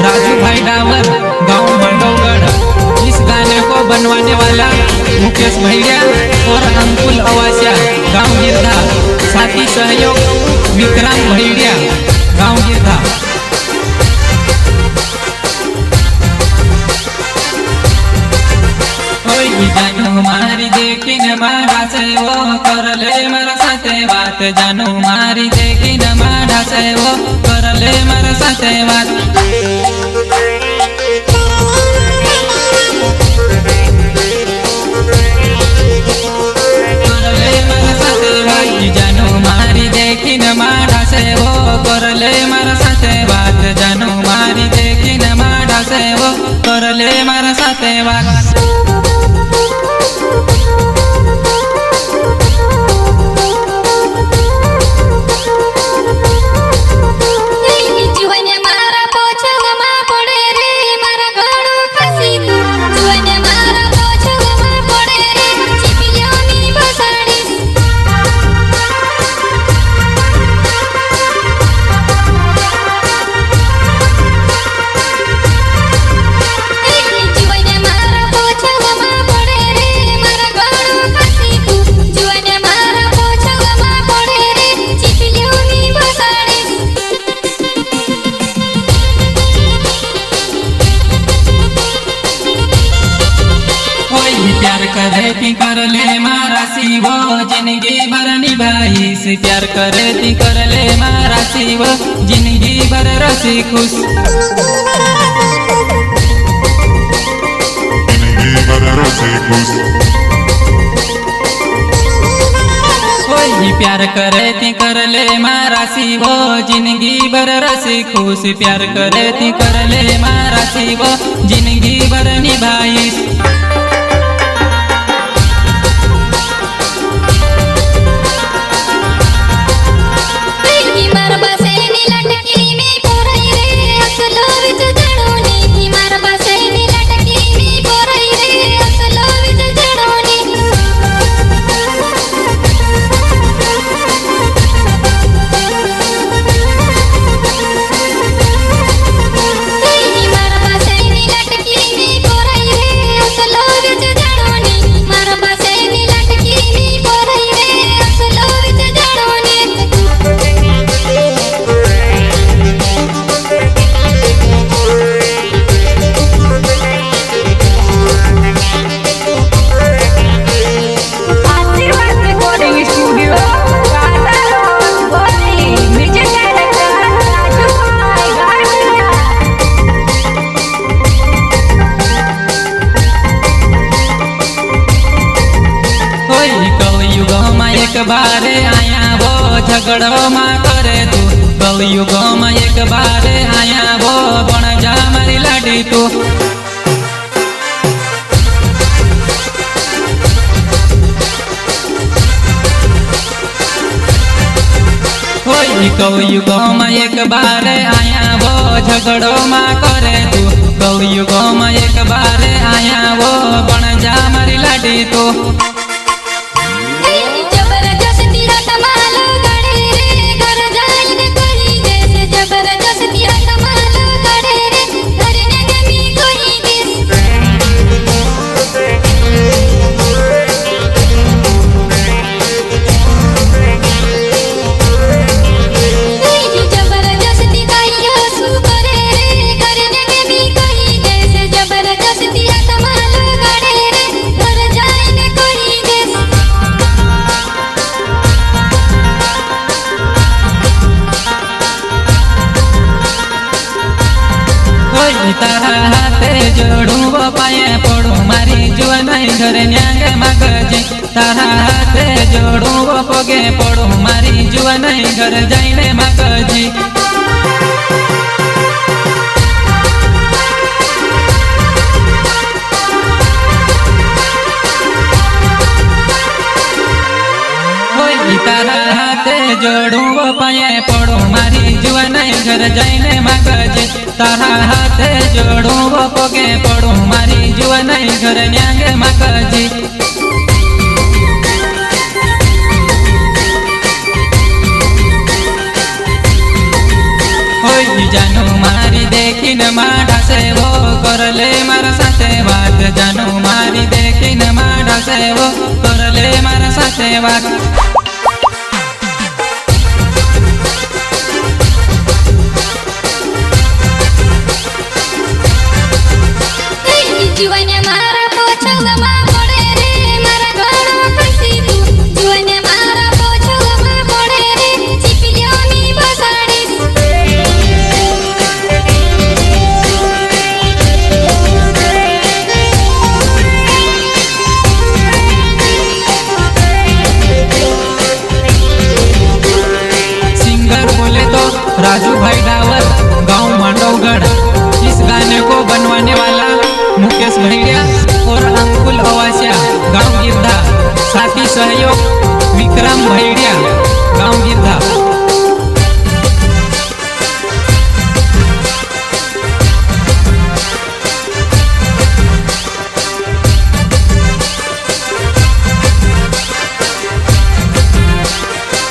राजू भाई डावर, गांव मंडौगढ़। इस गाने को बनवाने वाला मुकेश भैया और अंकुल अवासिया, गांव गिरधा। साथी सहयोग विक्रम भैया, गांव गिरधा। जानू मारी देखी न मारा से वो कर ले मेरा साथे बात। जानू मारी देखी न मारा से वो कर ले मेरा साथे बात। कर ले मेरा साथे बात। जानू मारी देखी न मारा से वो कर ले मेरा साथे बात। जानू मारी देखी न मारा से वो कर ले मेरा साथे बात। प्यार करे ती कर ले मारा शिवो जिंदगी भर निभाईस। प्यार करे ती कर ले मारा शिवो जिंदगी भर रसी खुश। कोई प्यार करे ती कर ले मारा शिवो जिंदगी भर रसी खुश। प्यार करे ती कर ले मारा शिवो जिंदगी भर निभाईस। एक बार आया वो झगड़ो मा करे तू। कलयुग में एक बार आया वो बन जा मारी लाडी तू। कलयुग में एक बार आया वो झगड़ो मा करे तू। कलयुग में एक बार आया वो बन जा मारी लाडी तू। तारा हाथे जोड़ू वो पाए पड़ू मारी जुआन घर न्यांगे मगजी। तारा हाथे जोड़ू वो पोगे पड़ू मारी जुआन घर जाइने मगजी। तारा हाथे जोड़ू वो पाए पड़ू मारी जुआन घर जाइने मगजी। तारा हाथे जोड़ू वो पोगे पड़ू मारी जुआन घर न्यांगे मगजी। जानू मारी देखी देखीन माढ़ा से वो कर ले मारा साथे बात जानू मारी देखीन माढ़ा से वो कर ले मारा साथे बात जीवने मारा पोछलमा पड़े रे मारा घोड़ा फंसी तू जीवने मारा पोछलमा पड़े रे चिपलियोनी बसाड़ी सिंगर बोले तो राजू भाई डावर गांव मांडवगढ़। इस गाने को बनवाने वाला मुकेश भैया और अंकुल अवासिया गांव गिरधा। साथी सहयोग विक्रम भैया गांव गिरधा।